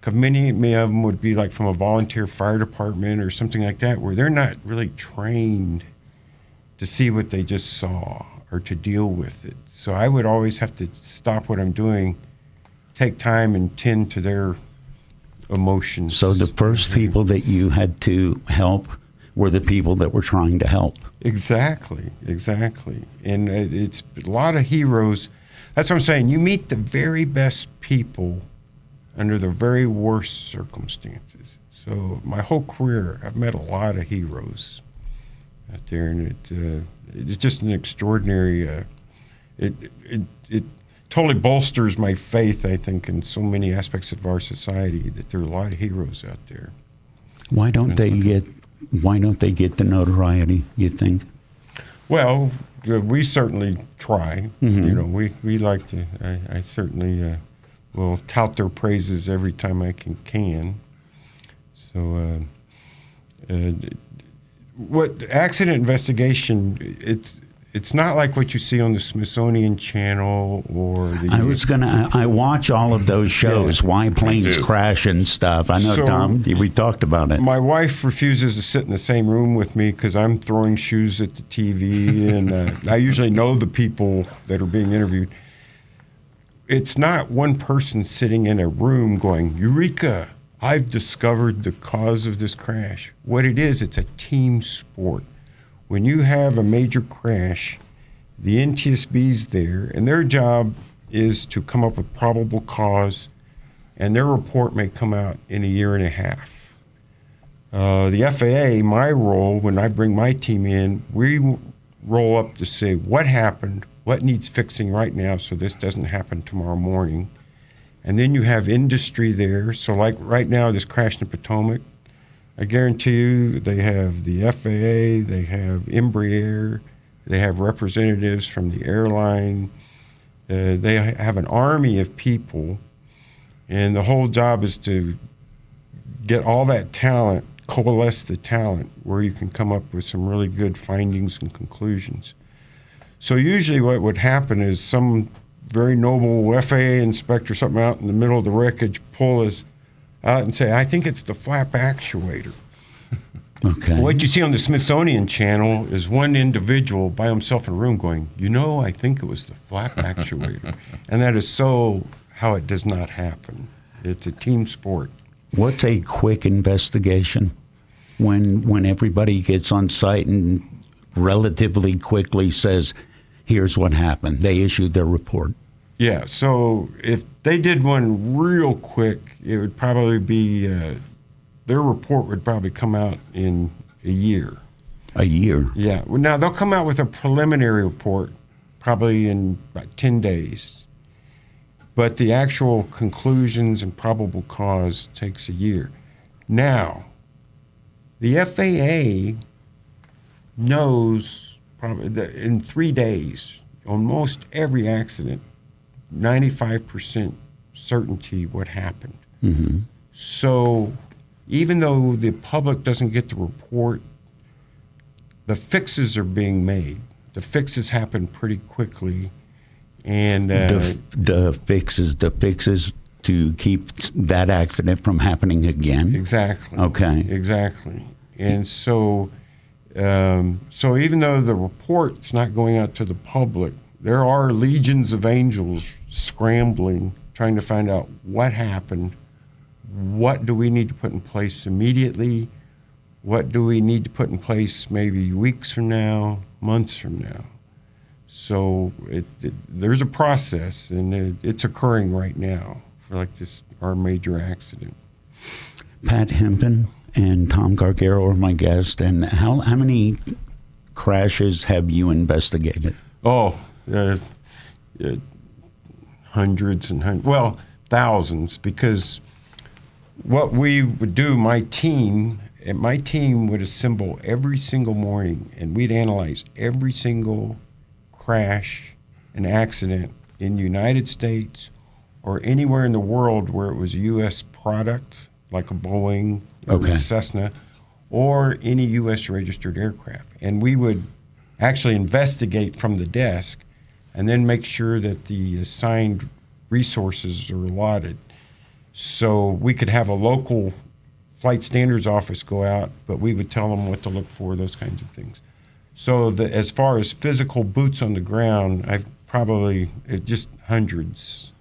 'Cause many of them would be like from a volunteer fire department or something like that, where they're not really trained to see what they just saw or to deal with it. So I would always have to stop what I'm doing, take time and tend to their emotions. So the first people that you had to help were the people that were trying to help. Exactly. And it's a lot of heroes. That's what I'm saying. You meet the very best people under the very worst circumstances. So my whole career, I've met a lot of heroes out there, and it's just an extraordinary. It totally bolsters my faith, I think, in so many aspects of our society, that there are a lot of heroes out there. Why don't they get the notoriety, you think? Well, we certainly try. Mm-hmm. You know, we like to. I certainly will tout their praises every time I can. So, what accident investigation? It's not like what you see on the Smithsonian Channel or the. I watch all of those shows. Why planes crash and stuff. I know, so, Tom, we talked about it. My wife refuses to sit in the same room with me because I'm throwing shoes at the TV, and I usually know the people that are being interviewed. It's not one person sitting in a room going, "Eureka! I've discovered the cause of this crash." What it is, it's a team sport. When you have a major crash, the NTSB's there, and their job is to come up with probable cause, and their report may come out in a year and a half. The FAA, my role, when I bring my team in, we roll up to say what happened, what needs fixing right now so this doesn't happen tomorrow morning. And then you have industry there. So like right now, this crash in Potomac, I guarantee you they have the FAA, they have Embraer, they have representatives from the airline. They have an army of people, and the whole job is to get all that talent, coalesce the talent, where you can come up with some really good findings and conclusions. So usually what would happen is some very noble FAA inspector, something out in the middle of the wreckage, pull us out and say, "I think it's the flap actuator." Okay. What you see on the Smithsonian Channel is one individual by himself in a room going, "I think it was the flap actuator." And that is so how it does not happen. It's a team sport. What's a quick investigation when everybody gets on site and relatively quickly says, "Here's what happened"? They issued their report. Yeah, so if they did one real quick, it would probably be, their report would probably come out in a year. A year? Yeah. Well, now, they'll come out with a preliminary report probably in about 10 days. But the actual conclusions and probable cause takes a year. Now, the FAA knows probably that in 3 days, on most every accident, 95% certainty what happened. Mm-hmm. So even though the public doesn't get the report, the fixes are being made. The fixes happen pretty quickly. And the fixes to keep that accident from happening again? Exactly. Okay. Exactly. And so even though the report's not going out to the public, there are legions of angels scrambling, trying to find out what happened, what do we need to put in place immediately, what do we need to put in place maybe weeks from now, months from now. So there's a process, and it's occurring right now for like this, our major accident. Pat Hempen and Tom Gargaro are my guest, and how many crashes have you investigated? Hundreds and hundreds, well, thousands, because what we would do, my team would assemble every single morning, and we'd analyze every single crash and accident in the United States or anywhere in the world where it was a U.S. product, like a Boeing or a Cessna, or any U.S. registered aircraft. And we would actually investigate from the desk and then make sure that the assigned resources are allotted. So we could have a local flight standards office go out, but we would tell them what to look for, those kinds of things. So as far as physical boots on the ground, I've probably just hundreds.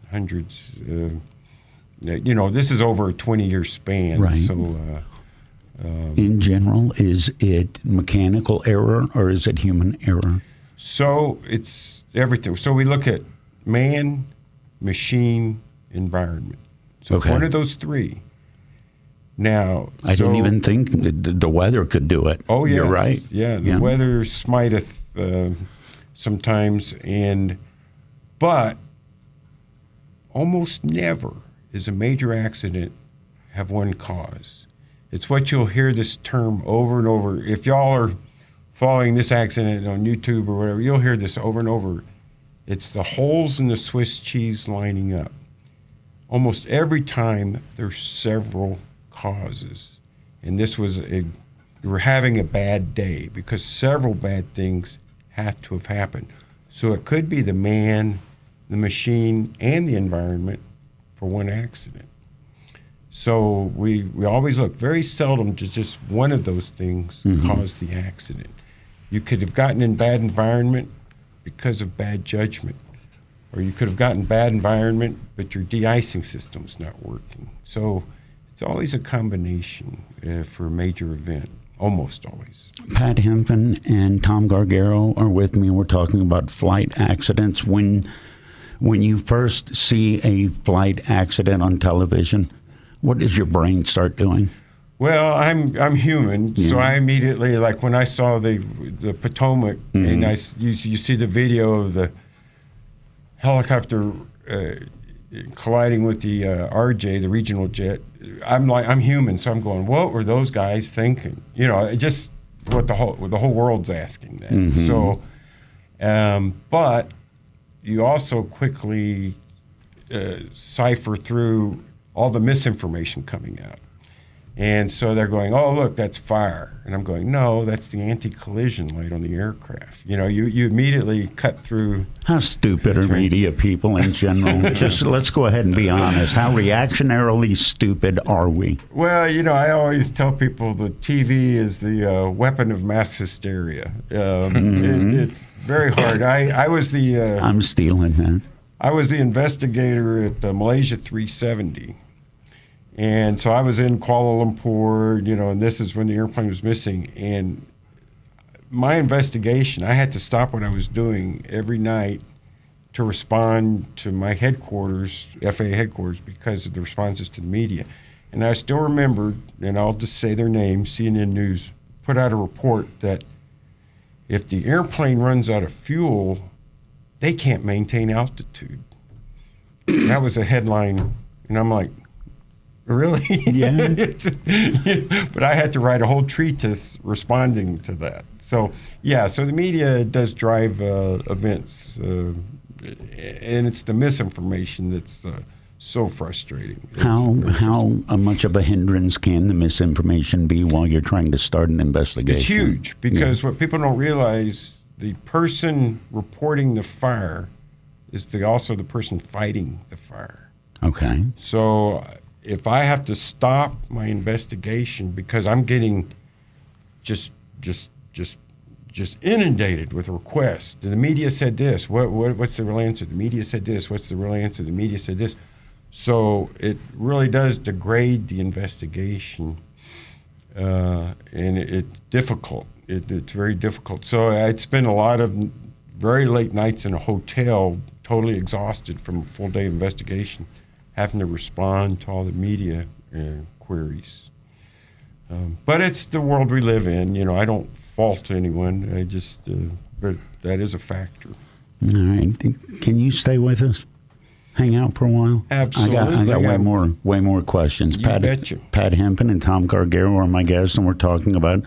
This is over a 20-year span. Right. So, in general, is it mechanical error or is it human error? So it's everything. So we look at man, machine, environment. So it's one of those three. Now, I didn't even think the weather could do it. Oh, yes. You're right. Yeah, the weather smiteth sometimes, but almost never is a major accident have one cause. It's what you'll hear this term over and over. If y'all are following this accident on YouTube or whatever, you'll hear this over and over. It's the holes in the Swiss cheese lining up. Almost every time there's several causes. And this was you were having a bad day because several bad things have to have happened. So it could be the man, the machine, and the environment for one accident. So we always look. Very seldom does just one of those things cause the accident. You could have gotten in bad environment because of bad judgment. Or you could have gotten bad environment, but your de-icing system's not working. So it's always a combination for a major event, almost always. Pat Hempen and Tom Gargaro are with me. We're talking about flight accidents. When you first see a flight accident on television, what does your brain start doing? Well, I'm human, so I immediately, like when I saw the Potomac, and you see the video of the helicopter colliding with the RJ, the regional jet. I'm human, so I'm going, what were those guys thinking? Just what the whole world's asking that. So, but you also quickly cipher through all the misinformation coming out. And so they're going, oh, look, that's fire. And I'm going, no, that's the anti-collision light on the aircraft. You immediately cut through. How stupid are media people in general? Just let's go ahead and be honest. How reactionarily stupid are we? Well, I always tell people the TV is the weapon of mass hysteria. It's very hard. I was the... I'm stealing that. I was the investigator at Malaysia 370. And so I was in Kuala Lumpur, and this is when the airplane was missing. And my investigation, I had to stop what I was doing every night to respond to my headquarters, FAA headquarters, because of the responses to the media. And I still remember, and I'll just say their names, CNN News put out a report that if the airplane runs out of fuel, they can't maintain altitude. That was a headline, and I'm like, really? Yeah. But I had to write a whole treatise responding to that. So the media does drive events, and it's the misinformation that's so frustrating. How much of a hindrance can the misinformation be while you're trying to start an investigation? It's huge because what people don't realize, the person reporting the fire is also the person fighting the fire. Okay. So if I have to stop my investigation because I'm getting just inundated with requests. The media said this. What's the real answer? The media said this. What's the real answer? The media said this. So it really does degrade the investigation, and it's difficult. It's very difficult. So I'd spend a lot of very late nights in a hotel, totally exhausted from a full day investigation, having to respond to all the media queries. But it's the world we live in. I don't fault anyone. But that is a factor. All right. Can you stay with us? Hang out for a while? Absolutely. I got way more questions. You betcha. Pat Hempen and Tom Gargaro are my guests, and we're talking about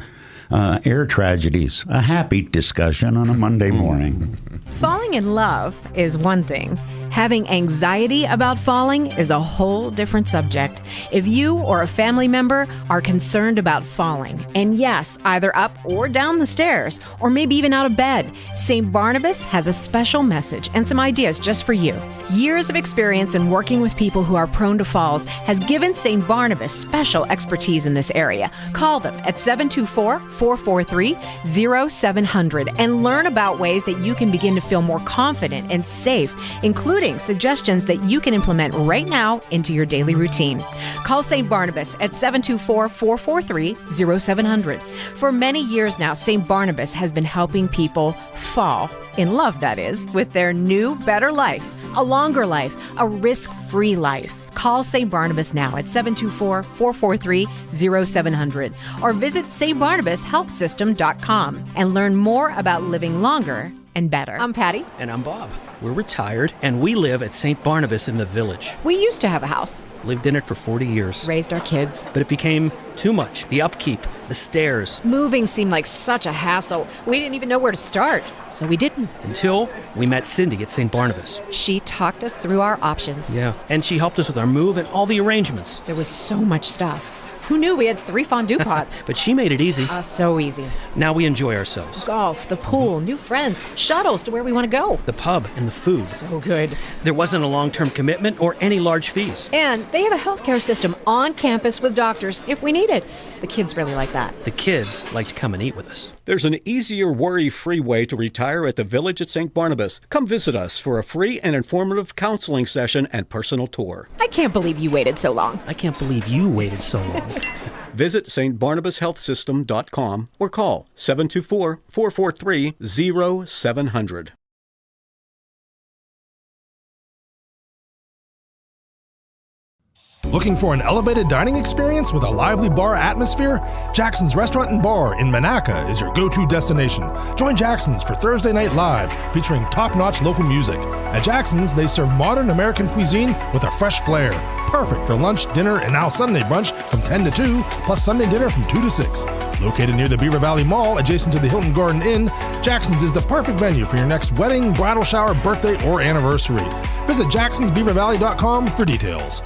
air tragedies. A happy discussion on a Monday morning. Falling in love is one thing. Having anxiety about falling is a whole different subject. If you or a family member are concerned about falling, and yes, either up or down the stairs, or maybe even out of bed, St. Barnabas has a special message and some ideas just for you. Years of experience in working with people who are prone to falls has given St. Barnabas special expertise in this area. Call them at 724-443-0700 and learn about ways that you can begin to feel more confident and safe, including suggestions that you can implement right now into your daily routine. Call St. Barnabas at 724-443-0700. For many years now, St. Barnabas has been helping people fall, in love that is, with their new, better life, a longer life, a risk-free life. Call St. Barnabas now at 724-443-0700 or visit stbarnabashealthsystem.com and learn more about living longer and better. I'm Patty. And I'm Bob. We're retired, and we live at St. Barnabas in the Village. We used to have a house. Lived in it for 40 years. Raised our kids. But it became too much. The upkeep, the stairs. Moving seemed like such a hassle. We didn't even know where to start, so we didn't. Until we met Cindy at St. Barnabas. She talked us through our options. Yeah, and she helped us with our move and all the arrangements. There was so much stuff. Who knew we had 3 fondue pots? But she made it easy. So easy. Now we enjoy ourselves. Golf, the pool, new friends, shuttles to where we want to go. The pub and the food. So good. There wasn't a long-term commitment or any large fees. And they have a healthcare system on campus with doctors if we need it. The kids really like that. The kids like to come and eat with us. There's an easier, worry-free way to retire at the Village at St. Barnabas. Come visit us for a free and informative counseling session and personal tour. I can't believe you waited so long. I can't believe you waited so long. Visit stbarnabashealthsystem.com or call 724-443-0700. Looking for an elevated dining experience with a lively bar atmosphere? Jackson's Restaurant and Bar in Monaca is your go-to destination. Join Jackson's for Thursday Night Live, featuring top-notch local music. At Jackson's, they serve modern American cuisine with a fresh flair. Perfect for lunch, dinner, and now Sunday brunch from 10 to 2, plus Sunday dinner from 2 to 6. Located near the Beaver Valley Mall, adjacent to the Hilton Garden Inn, Jackson's is the perfect venue for your next wedding, bridal shower, birthday, or anniversary. Visit jacksonsbeavervalley.com for details.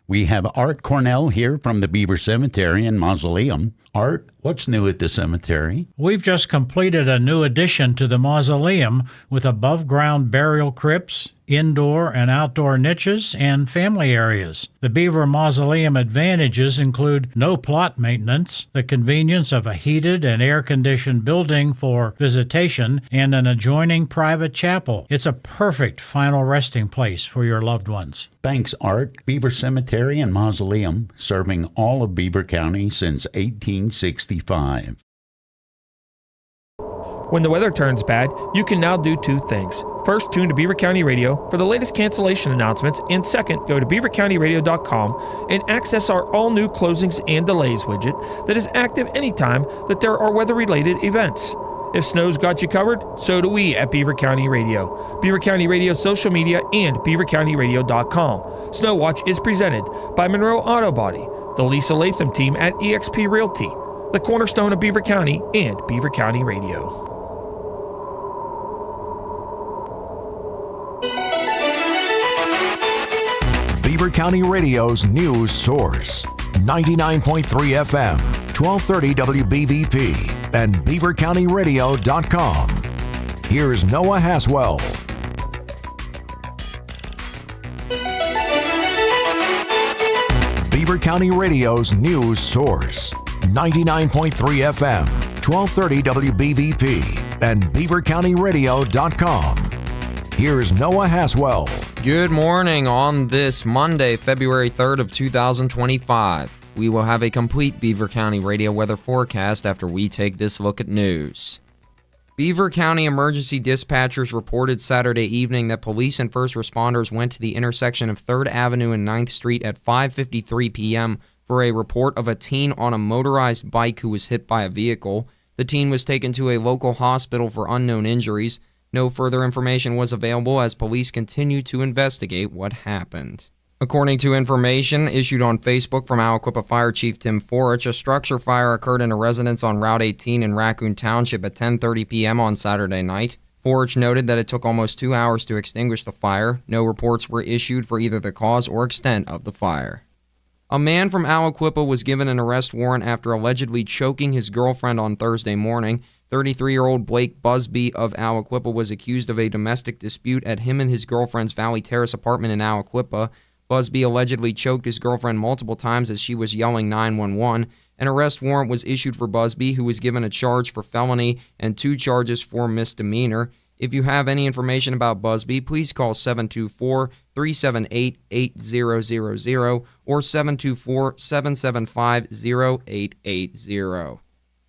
We have Art Cornell here from the Beaver Cemetery and Mausoleum. Art, what's new at the cemetery? We've just completed a new addition to the mausoleum with above-ground burial crypts, indoor and outdoor niches, and family areas. The Beaver Mausoleum advantages include no plot maintenance, the convenience of a heated and air-conditioned building for visitation, and an adjoining private chapel. It's a perfect final resting place for your loved ones. Thanks, Art. Beaver Cemetery and Mausoleum, serving all of Beaver County since 1865. When the weather turns bad, you can now do 2 things. First, tune to Beaver County Radio for the latest cancellation announcements, and second, go to beavercountyradio.com and access our all-new closings and delays widget that is active anytime that there are weather-related events. If snow's got you covered, so do we at Beaver County Radio. Beaver County Radio social media and beavercountyradio.com. Snow Watch is presented by Monroe Auto Body, the Lisa Latham team at eXp Realty, the cornerstone of Beaver County, and Beaver County Radio. Beaver County Radio's news source. 99.3 FM, 1230 WBVP, and beavercountyradio.com. Here's Noah Haswell. Beaver County Radio's news source. 99.3 FM, 1230 WBVP, and beavercountyradio.com. Here's Noah Haswell. Good morning on this Monday, February 3rd of 2025. We will have a complete Beaver County radio weather forecast after we take this look at news. Beaver County emergency dispatchers reported Saturday evening that police and first responders went to the intersection of 3rd Avenue and 9th Street at 5:53 p.m. for a report of a teen on a motorized bike who was hit by a vehicle. The teen was taken to a local hospital for unknown injuries. No further information was available as police continue to investigate what happened. According to information issued on Facebook from Aliquippa Fire Chief Tim Forich, a structure fire occurred in a residence on Route 18 in Raccoon Township at 10:30 p.m. on Saturday night. Forich noted that it took almost 2 hours to extinguish the fire. No reports were issued for either the cause or extent of the fire. A man from Aliquippa was given an arrest warrant after allegedly choking his girlfriend on Thursday morning. 33-year-old Blake Busby of Aliquippa was accused of a domestic dispute at him and his girlfriend's Valley Terrace apartment in Aliquippa. Busby allegedly choked his girlfriend multiple times as she was yelling 911. An arrest warrant was issued for Busby, who was given a charge for felony and 2 charges for misdemeanor. If you have any information about Busby, please call 724-378-8000 or 724-775-0880.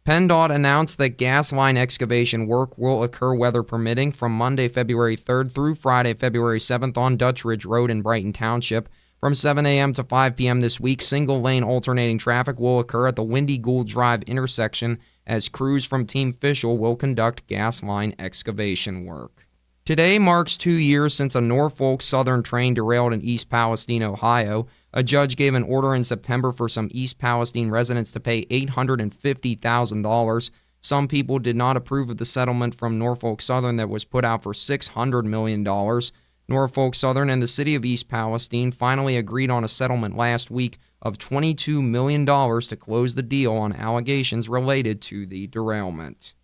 PennDOT announced that gas line excavation work will occur weather permitting from Monday, February 3rd through Friday, February 7th on Dutch Ridge Road in Brighton Township. From 7 a.m. to 5 p.m. this week, single-lane alternating traffic will occur at the Windy Gould Drive intersection as crews from Team Fishel will conduct gas line excavation work. Today marks 2 years since a Norfolk Southern train derailed in East Palestine, Ohio. A judge gave an order in September for some East Palestine residents to pay $850,000. Some people did not approve of the settlement from Norfolk Southern that was put out for $600 million. Norfolk Southern and the city of East Palestine finally agreed on a settlement last week of $22 million to close the deal on allegations related to the derailment.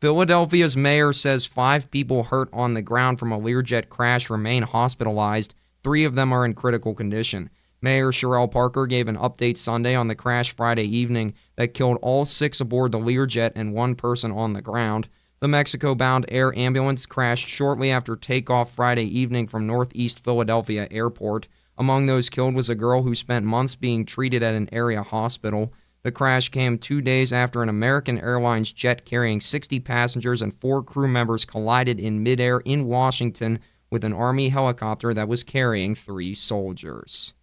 Philadelphia's mayor says 5 people hurt on the ground from a Learjet crash remain hospitalized. 3 of them are in critical condition. Mayor Sherelle Parker gave an update Sunday on the crash Friday evening that killed all 6 aboard the Learjet and 1 person on the ground. The Mexico-bound air ambulance crashed shortly after takeoff Friday evening from Northeast Philadelphia Airport. Among those killed was a girl who spent months being treated at an area hospital. The crash came 2 days after an American Airlines jet carrying 60 passengers and 4 crew members collided in midair in Washington with an Army helicopter that was carrying 3 soldiers.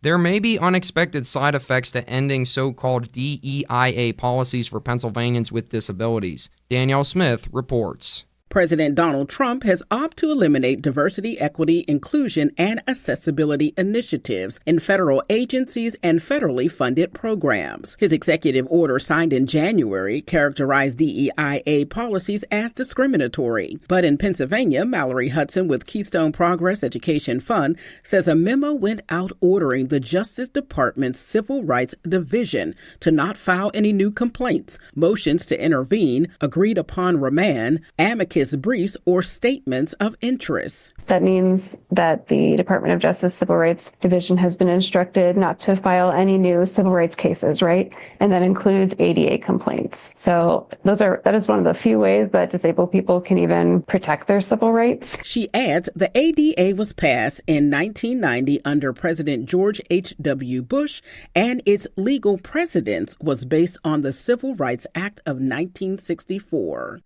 There may be unexpected side effects to ending so-called DEIA policies for Pennsylvanians with disabilities. Danielle Smith reports. President Donald Trump has opted to eliminate diversity, equity, inclusion, and accessibility initiatives in federal agencies and federally funded programs. His executive order signed in January characterized DEIA policies as discriminatory. But in Pennsylvania, Mallory Hudson with Keystone Progress Education Fund says a memo went out ordering the Justice Department's Civil Rights Division to not file any new complaints, motions to intervene, agreed upon remand, amicus briefs, or statements of interest. That means that the Department of Justice Civil Rights Division has been instructed not to file any new civil rights cases, right? And that includes ADA complaints. So that is one of the few ways that disabled people can even protect their civil rights. She adds the ADA was passed in 1990 under President George H.W. Bush, and its legal precedence was based on the Civil Rights Act of 1964.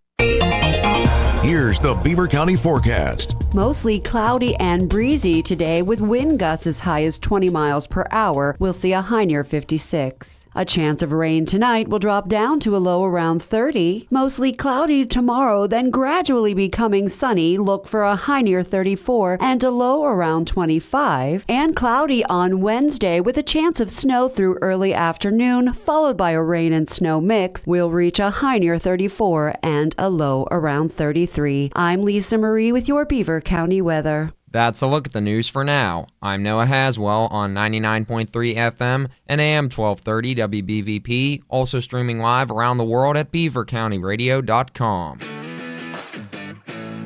Here's the Beaver County forecast. Mostly cloudy and breezy today with wind gusts as high as 20 miles per hour. We'll see a high near 56. A chance of rain tonight will drop down to a low around 30. Mostly cloudy tomorrow, then gradually becoming sunny. Look for a high near 34 and a low around 25. And cloudy on Wednesday with a chance of snow through early afternoon, followed by a rain and snow mix. We'll reach a high near 34 and a low around 33. I'm Lisa Marie with your Beaver County weather. That's a look at the news for now. I'm Noah Haswell on 99.3 FM and AM 1230 WBVP, also streaming live around the world at beavercountyradio.com.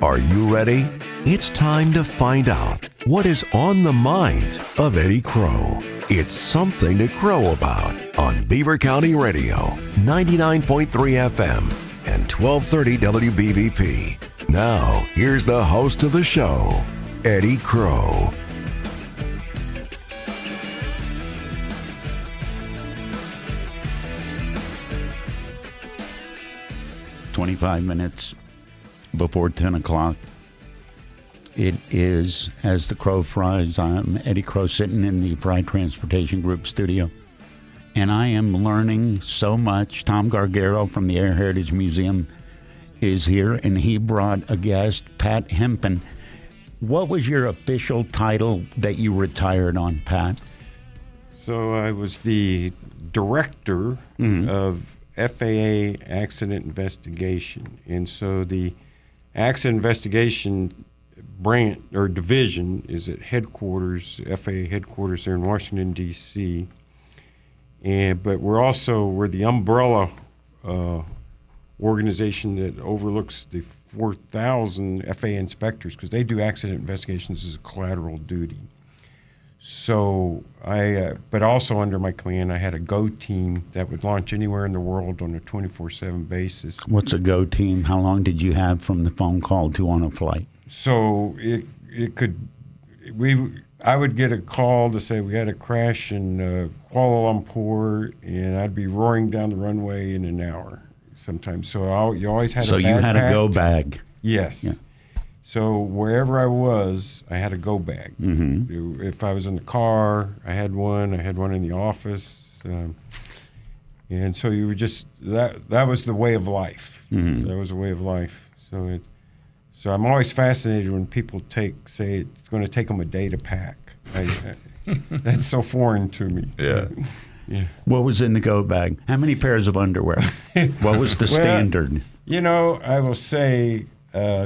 Are you ready? It's time to find out what is on the mind of Eddie Crow. It's something to crow about on Beaver County Radio, 99.3 FM and 1230 WBVP. Now, here's the host of the show, Eddie Crow. "25 minutes before 10 o'clock. It is, as the crow flies, I'm Eddie Crow sitting in the Fry Transportation Group studio. And I am learning so much. Tom Gargaro from the Air Heritage Museum is here, and he brought a guest, Pat Hempen. What was your official title that you retired on, Pat? So I was the director of FAA Accident Investigation. And so the Accident Investigation branch or division is at headquarters, FAA headquarters there in Washington, D.C. But we're the umbrella organization that overlooks the 4,000 FAA inspectors because they do accident investigations as a collateral duty. So but also under my command, I had a GO team that would launch anywhere in the world on a 24/7 basis. What's a GO team? How long did you have from the phone call to on a flight? So I would get a call to say we had a crash in Kuala Lumpur, and I'd be roaring down the runway in an hour sometimes. So you always had. So you had a go bag. Yes. Yeah. So wherever I was, I had a go bag. Mm-hmm. If I was in the car, I had one. I had one in the office, and so you were just that was the way of life. Mm-hmm. That was the way of life. So I'm always fascinated when people say it's going to take them a day to pack. That's so foreign to me. Yeah. Yeah. What was in the go bag? How many pairs of underwear? What was the standard? I will say.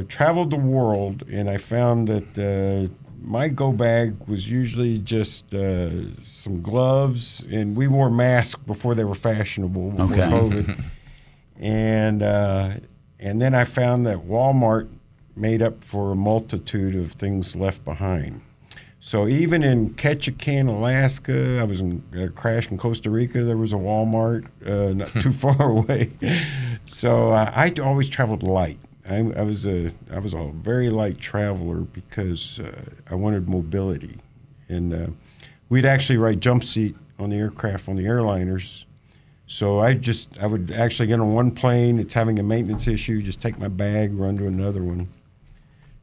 Traveled the world, and I found that my go bag was usually just some gloves, and we wore masks before they were fashionable before COVID. And then I found that Walmart made up for a multitude of things left behind. So even in Ketchikan, Alaska, I was in a crash in Costa Rica. There was a Walmart not too far away. So I always traveled light. I was a very light traveler because I wanted mobility, and we'd actually ride jump seat on the aircraft on the airliners. So I would actually get on one plane. It's having a maintenance issue. Just take my bag, run to another one.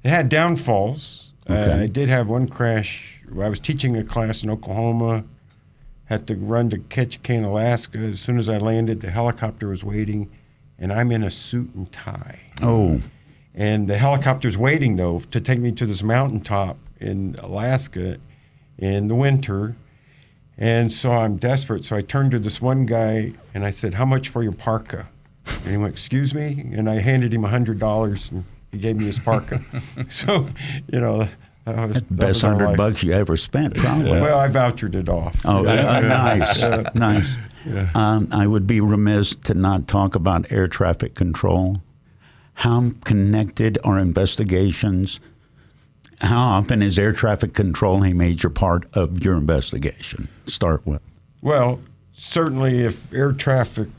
It had downfalls. Okay. I did have one crash. I was teaching a class in Oklahoma. Had to run to Ketchikan, Alaska. As soon as I landed, the helicopter was waiting. And I'm in a suit and tie. Oh. And the helicopter's waiting, though, to take me to this mountaintop in Alaska in the winter. And so I'm desperate. So I turned to this one guy, and I said, "How much for your parka?" And he went, "Excuse me?" And I handed him $100, and he gave me his parka. So, That's the best $100 you ever spent, probably. Well, I vouchered it off. Oh, nice. Nice. Yeah. I would be remiss to not talk about air traffic control. How connected are investigations? How often is air traffic control a major part of your investigation? Start with. Well, certainly if air traffic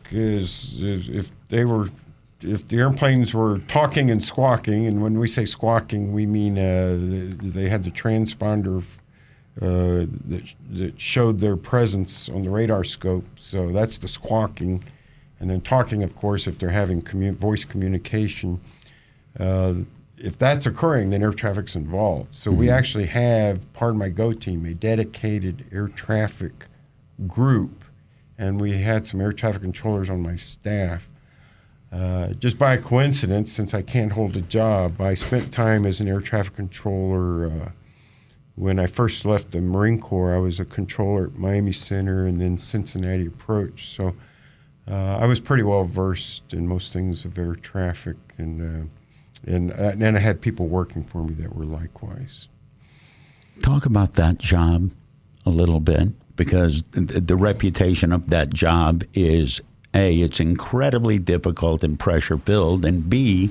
if the airplanes were talking and squawking, and when we say squawking, we mean they had the transponder that showed their presence on the radar scope. So that's the squawking. And then talking, of course, if they're having voice communication. If that's occurring, then air traffic's involved. So we actually have, part of my GO team, a dedicated air traffic group. And we had some air traffic controllers on my staff. Just by coincidence, since I can't hold a job, I spent time as an air traffic controller. When I first left the Marine Corps, I was a controller at Miami Center and then Cincinnati Approach. So I was pretty well versed in most things of air traffic, and I had people working for me that were likewise. Talk about that job a little bit, because the reputation of that job is, A, it's incredibly difficult and pressure-filled, and B,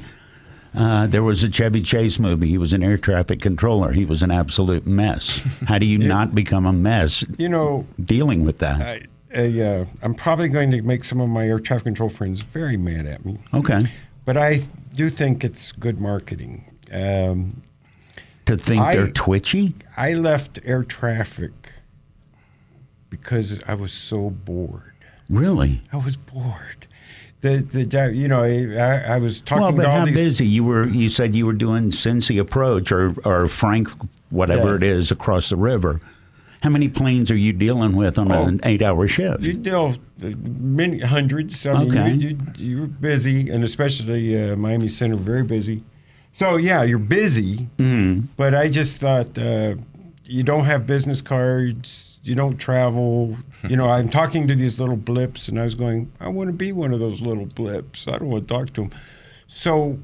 there was a Chevy Chase movie. He was an air traffic controller. He was an absolute mess. How do you not become a mess dealing with that? I'm probably going to make some of my air traffic control friends very mad at me. Okay. But I do think it's good marketing. To think they're twitchy? I left air traffic because I was so bored. Really? I was bored. I was talking about all how these... busy you were. You said you were doing Cincy Approach or Frank, whatever it is, across the river. How many planes are you dealing with on an 8-hour shift? You deal many hundreds. I mean, you're busy, and especially Miami Center, very busy. So, yeah, you're busy, but I just thought you don't have business cards, you don't travel. You know, I'm talking to these little blips, and I was going, I want to be one of those little blips. I don't want to talk to them. So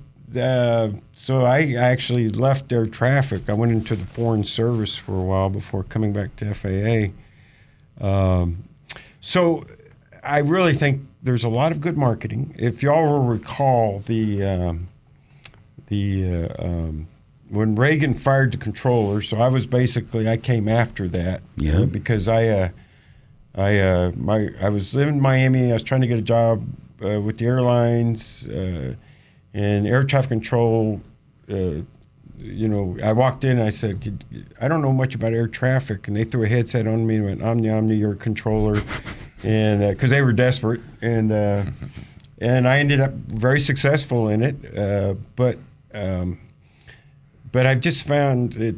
I actually left air traffic. I went into the Foreign Service for a while before coming back to FAA. So I really think there's a lot of good marketing. If y'all will recall when Reagan fired the controller, so I came after that because I was living in Miami. I was trying to get a job with the airlines and air traffic control. I walked in and I said, I don't know much about air traffic, and they threw a headset on me and went, Omni, you're a controller, and because they were desperate, and I ended up very successful in it, but I just found it,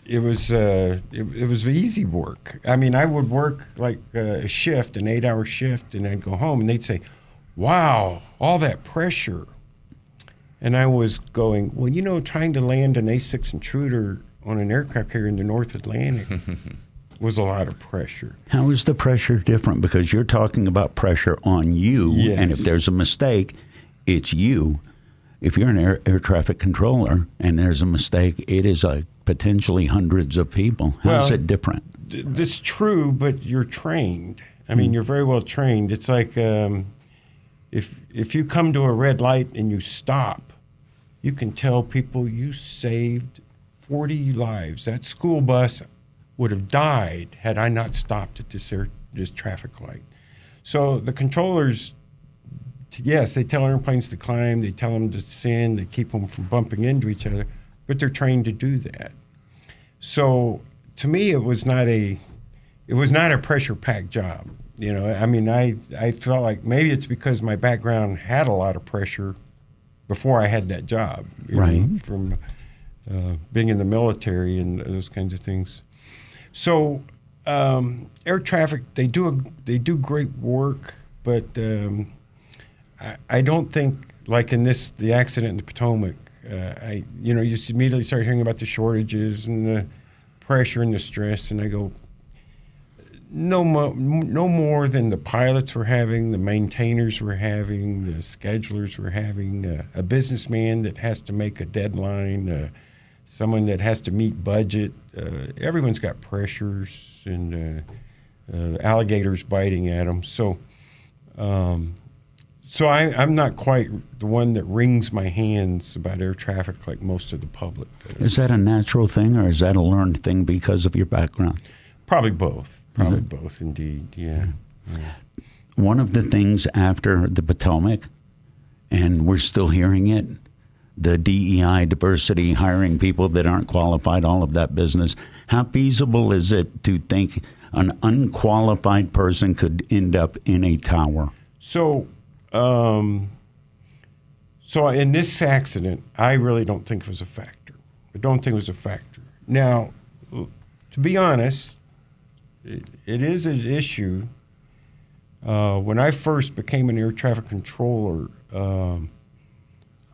it was easy work. I mean, I would work like a shift, an 8-hour shift, and I'd go home, and they'd say, wow, all that pressure. And I was going, well, trying to land an A6 intruder on an aircraft carrier in the North Atlantic was a lot of pressure. How is the pressure different? Because you're talking about pressure on you, and if there's a mistake, it's you. If you're an air traffic controller and there's a mistake, it is potentially hundreds of people. How is it different? That's true, but you're trained. I mean, you're very well trained. It's like if you come to a red light and you stop, you can tell people you saved 40 lives. That school bus would have died had I not stopped at this traffic light. So the controllers, yes, they tell airplanes to climb, they tell them to descend, they keep them from bumping into each other, but they're trained to do that. So to me, it was not a pressure-packed job. I mean, I felt like maybe it's because my background had a lot of pressure before I had that job, from being in the military and those kinds of things. So air traffic, they do great work, but I don't think, like in the accident in the Potomac, you just immediately start hearing about the shortages and the pressure and the stress, and I go, no more than the pilots were having, the maintainers were having, the schedulers were having, a businessman that has to make a deadline, someone that has to meet budget. Everyone's got pressures and alligators biting at them. So I'm not quite the one that wrings my hands about air traffic like most of the public does. Is that a natural thing, or is that a learned thing because of your background? Probably both. Probably both, indeed, yeah. One of the things after the Potomac, and we're still hearing it, the DEI, diversity, hiring people that aren't qualified, all of that business. How feasible is it to think an unqualified person could end up in a tower? So in this accident, I really don't think it was a factor. I don't think it was a factor. Now, to be honest, it is an issue. When I first became an air traffic controller,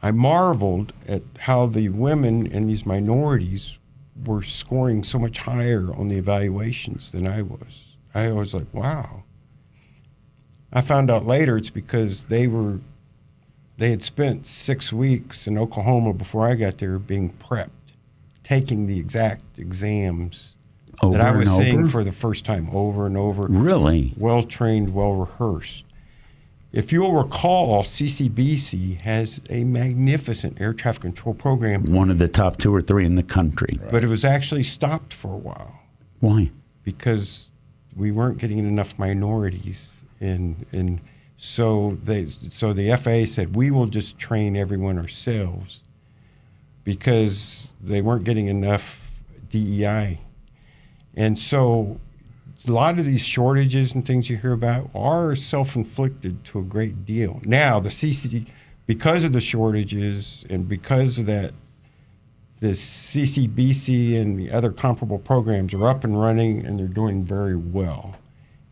I marveled at how the women and these minorities were scoring so much higher on the evaluations than I was. I was like, wow. I found out later it's because they had spent 6 weeks in Oklahoma before I got there being prepped, taking the exact exams that I was seeing for the first time over and over. Really? Well-trained, well-rehearsed. If you'll recall, CCBC has a magnificent air traffic control program. One of the top 2 or 3 in the country. But it was actually stopped for a while. Why? Because we weren't getting enough minorities. And so the FAA said, we will just train everyone ourselves, because they weren't getting enough DEI. And so a lot of these shortages and things you hear about are self-inflicted to a great deal. Now, because of the shortages and because of that, the CCBC and the other comparable programs are up and running, and they're doing very well.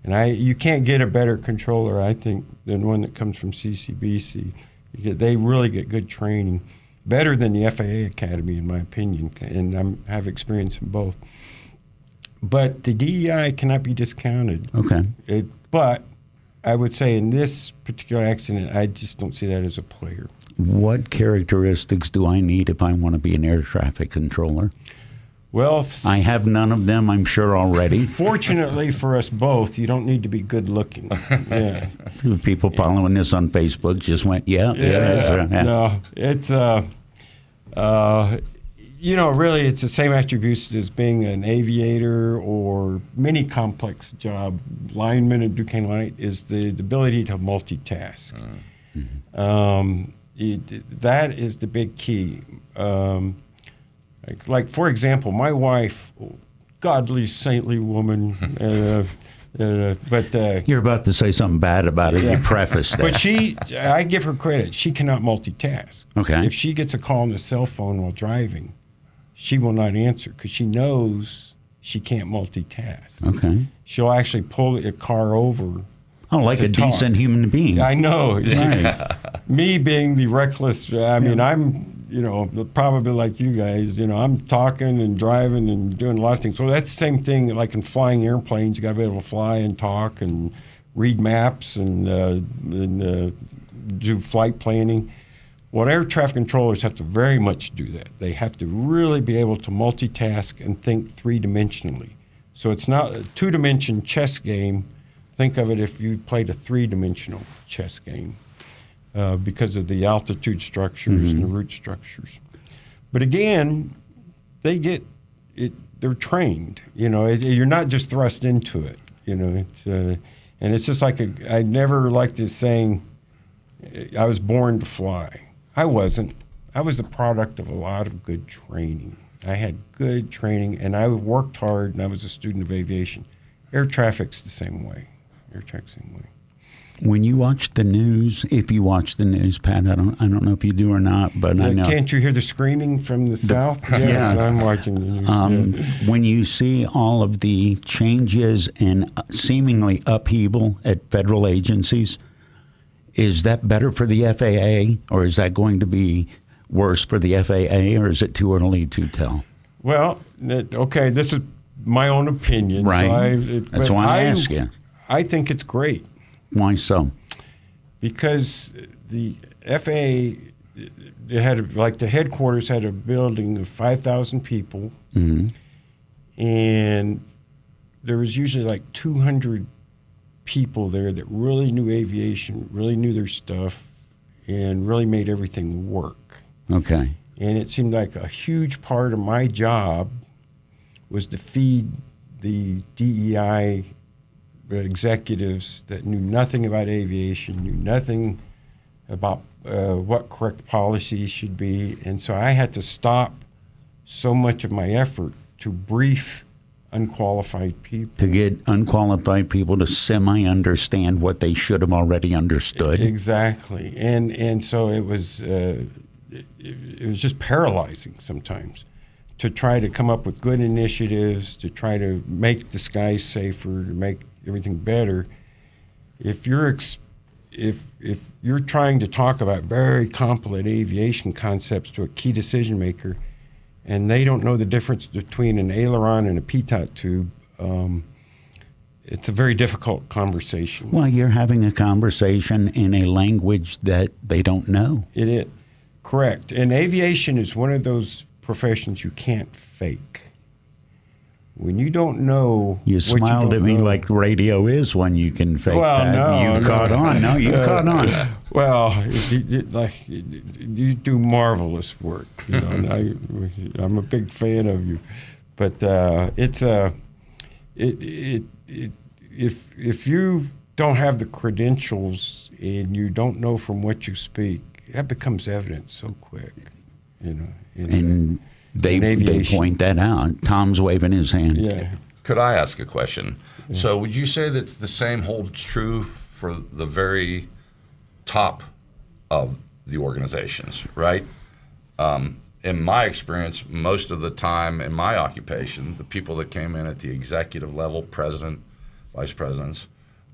And you can't get a better controller, I think, than one that comes from CCBC. They really get good training, better than the FAA Academy, in my opinion, and I have experience in both. But the DEI cannot be discounted. Okay. But I would say in this particular accident, I just don't see that as a player. What characteristics do I need if I want to be an air traffic controller? Well, I have none of them, I'm sure, already. Fortunately for us both, you don't need to be good looking. Yeah. People following this on Facebook just went, yeah. No, it's, really it's the same attributes as being an aviator or many complex job. Lineman at Duquesne Light is the ability to multitask. That is the big key. Like, for example, my wife, godly, saintly woman, but you're about to say something bad about it. You preface that. But I give her credit. She cannot multitask. Okay. If she gets a call on the cell phone while driving, she will not answer because she knows she can't multitask. Okay. She'll actually pull the car over. Oh, like a decent human being. I know. Right. Me being the reckless, I'm, probably like you guys, I'm talking and driving and doing a lot of things. So that's the same thing like in flying airplanes. You got to be able to fly and talk and read maps and do flight planning. Well, air traffic controllers have to very much do that. They have to really be able to multitask and think three-dimensionally. So it's not a two-dimension chess game. Think of it if you played a three-dimensional chess game because of the altitude structures and the route structures. But again, they get it. They're trained. You're not just thrust into it. And it's just like I never liked this saying, I was born to fly. I wasn't. I was the product of a lot of good training. I had good training, and I worked hard, and I was a student of aviation. Air traffic's the same way. When you watch the news, if you watch the news, Pat, I don't know if you do or not, but I know. Can't you hear the screaming from the south? Yes, yeah. I'm watching the news. When you see all of the changes and seemingly upheaval at federal agencies, is that better for the FAA, or is that going to be worse for the FAA, or is it too early to tell? Well, okay, this is my own opinion. Right. That's why I ask you. I think it's great. Why so? Because the FAA, they had the headquarters had a building of 5,000 people, and there was usually 200 people there that really knew aviation, really knew their stuff, and really made everything work. Okay. And it seemed like a huge part of my job was to feed the DEI executives that knew nothing about aviation, knew nothing about what correct policies should be. And so I had to stop so much of my effort to brief unqualified people. To get unqualified people to semi-understand what they should have already understood. Exactly. And so it was just paralyzing sometimes to try to come up with good initiatives, to try to make the skies safer, to make everything better. If you're trying to talk about very complex aviation concepts to a key decision maker, and they don't know the difference between an aileron and a pitot tube, it's a very difficult conversation. Well, you're having a conversation in a language that they don't know. It is. Correct. And aviation is one of those professions you can't fake. When you don't know, you smiled at me like radio is when you can fake that. You caught on. No, you caught on. Well, you do marvelous work. I'm a big fan of you, but if you don't have the credentials and you don't know from what you speak, that becomes evident so quick. And they point that out. Tom's waving his hand. Yeah. Could I ask a question? Yeah. So would you say that the same holds true for the very top of the organizations, right? In my experience, most of the time in my occupation, the people that came in at the executive level, president, vice presidents,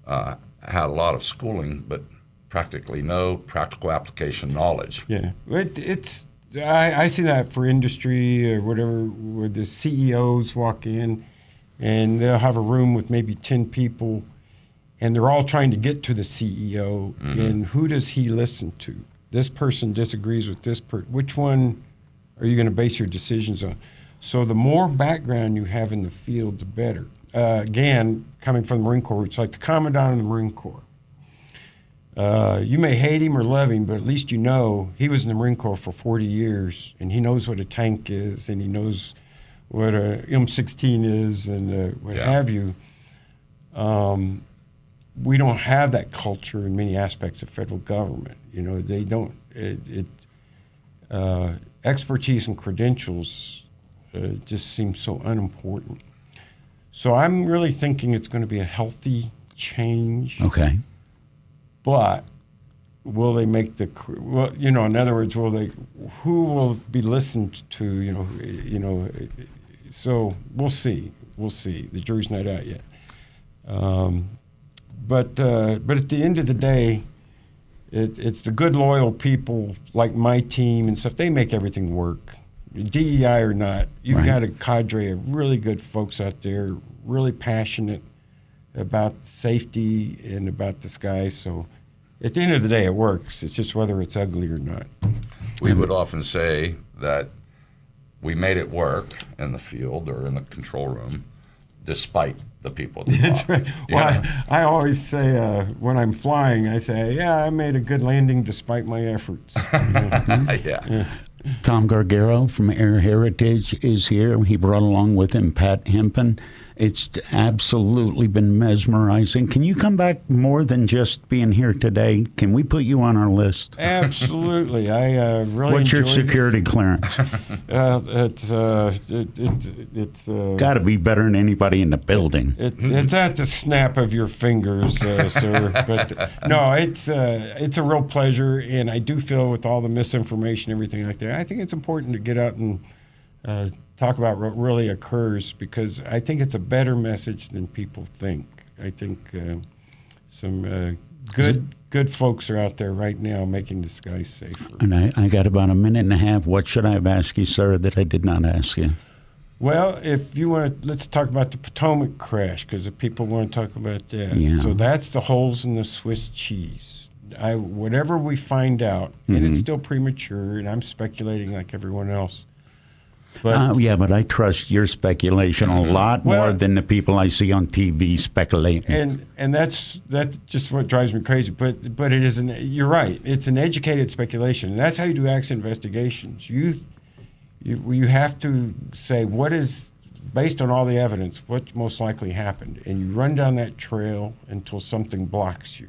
had a lot of schooling, but practically no practical application knowledge. Yeah, I see that for industry or whatever, where the CEOs walk in and they'll have a room with maybe 10 people and they're all trying to get to the CEO. Mm-hmm. And who does he listen to? This person disagrees with this person. Which one are you going to base your decisions on? So the more background you have in the field, the better. Again, coming from the Marine Corps, it's like the Commandant of the Marine Corps. You may hate him or love him, but at least you know he was in the Marine Corps for 40 years, and he knows what a tank is, and he knows what a M16 is, and what have you. We don't have that culture in many aspects of federal government. You know, they don't. Expertise and credentials just seem so unimportant. So I'm really thinking it's going to be a healthy change. Okay. But will they make well, you know, in other words, who will be listened to, you know, so we'll see. The jury's not out yet. But at the end of the day, it's the good, loyal people like my team and stuff. They make everything work. DEI or not, you've got a cadre of really good folks out there, really passionate about safety and about the sky. So at the end of the day, it works. It's just whether it's ugly or not. We would often say that we made it work in the field or in the control room despite the people at the top. That's right. Well, I always say when I'm flying, I say, I made a good landing despite my efforts. Yeah. Tom Gargaro from Air Heritage is here. He brought along with him Pat Hempen. It's absolutely been mesmerizing. Can you come back more than just being here today? Can we put you on our list? Absolutely. I really What's your enjoy security clearance? It's got to be better than anybody in the building. It's at the snap of your fingers, sir. But no, it's a real pleasure, and I do feel with all the misinformation, everything like that, I think it's important to get out and talk about what really occurs, because I think it's a better message than people think. I think some good folks are out there right now making the skies safer. And I got about a minute and a half. What should I have asked you, sir, that I did not ask you? Well, if you want, let's talk about the Potomac crash, because if people want to talk about that. Yeah. So that's the holes in the Swiss cheese. Whatever we find out, and it's still premature, and I'm speculating like everyone else. But, but I trust your speculation a lot more than the people I see on TV speculating. And that's just what drives me crazy. But it is you're right. It's an educated speculation, and that's how you do accident investigations. You have to say what is, based on all the evidence, what most likely happened, and you run down that trail until something blocks you,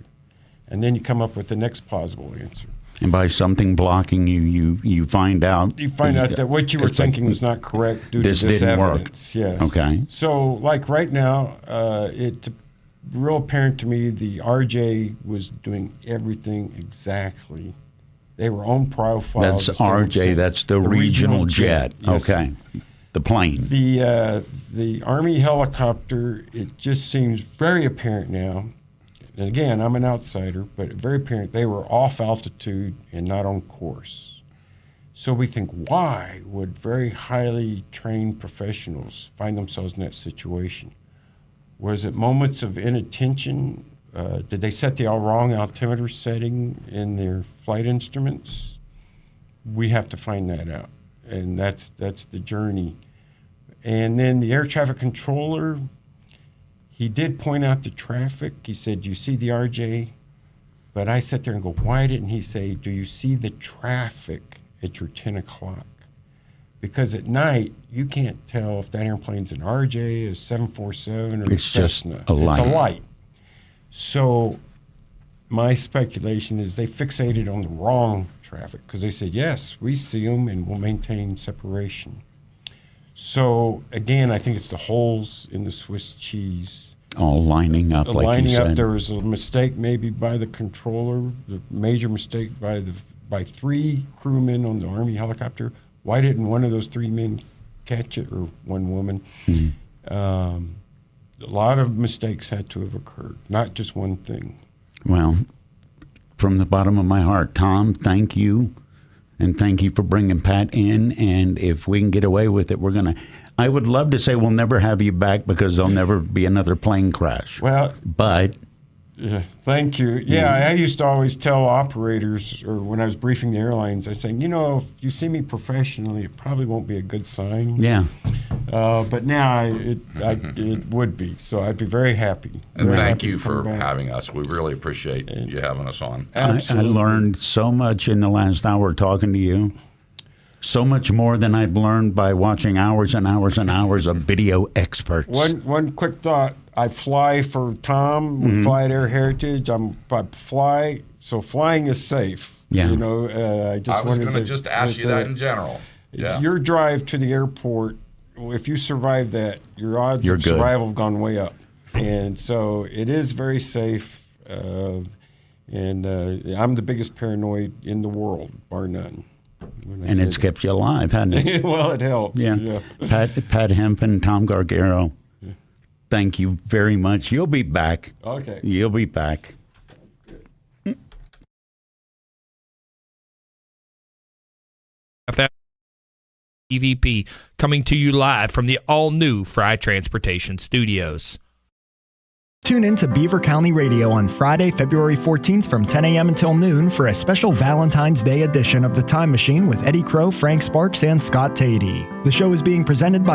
and then you come up with the next plausible answer. And by something blocking you find out. You find out that what you were thinking was not correct due to this evidence. Work. Yes. Okay. So, like right now, it's real apparent to me the RJ was doing everything exactly. They were on profile. That's RJ. That's the regional jet. Yes. Okay. The plane. The Army helicopter. It just seems very apparent now. And again, I'm an outsider, but very apparent they were off altitude and not on course. So we think, why would very highly trained professionals find themselves in that situation? Was it moments of inattention? Did they set the all wrong altimeter setting in their flight instruments? We have to find that out, and that's the journey. And then the air traffic controller, he did point out the traffic. He said, you see the RJ? But I sat there and go, why didn't he say, do you see the traffic at your 10 o'clock? Because at night, you can't tell if that airplane's an RJ, a 747, or it's just Cessna. a light. It's a light. So my speculation is they fixated on the wrong traffic, because they said, yes, we see them and we'll maintain separation. So, again, I think it's the holes in the Swiss cheese. All lining up, like you said. There was a mistake maybe by the controller, the major mistake by 3 crewmen on the Army helicopter. Why didn't one of those 3 men catch it, or one woman? Mm-hmm. A lot of mistakes had to have occurred, not just one thing. Well, from the bottom of my heart. Tom, thank you. And thank you for bringing Pat in. And if we can get away with it, I would love to say we'll never have you back because there'll never be another plane crash. Well, but thank you. Yeah, I used to always tell operators, or when I was briefing the airlines, I said, if you see me professionally, it probably won't be a good sign. Yeah. But now it would be. So I'd be very happy. And very thank happy you for back. having us. We really appreciate you having us on. I learned so much in the last hour talking to you. So much more than I'd learned by watching hours and hours and hours of video experts. One quick thought. I fly for Tom. We fly at Air Heritage. I fly, so flying is safe. Yeah. I was going to just ask you that in general. Yeah. Your drive to the airport, if you survive that, your odds of survival have gone way up. And so it is very safe. And I'm the biggest paranoid in the world, bar none. And it's kept you alive, hasn't it? Well, it helps. Yeah. Pat Hempen, Tom Gargaro, thank you very much. You'll be back. Okay. You'll be back. EVP coming to you live from the all-new Fry Transportation Studios. Tune in to Beaver County Radio on Friday, February 14th from 10 a.m. until noon for a special Valentine's Day edition of The Time Machine with Eddie Crow, Frank Sparks, and Scott Tatey. The show is being presented by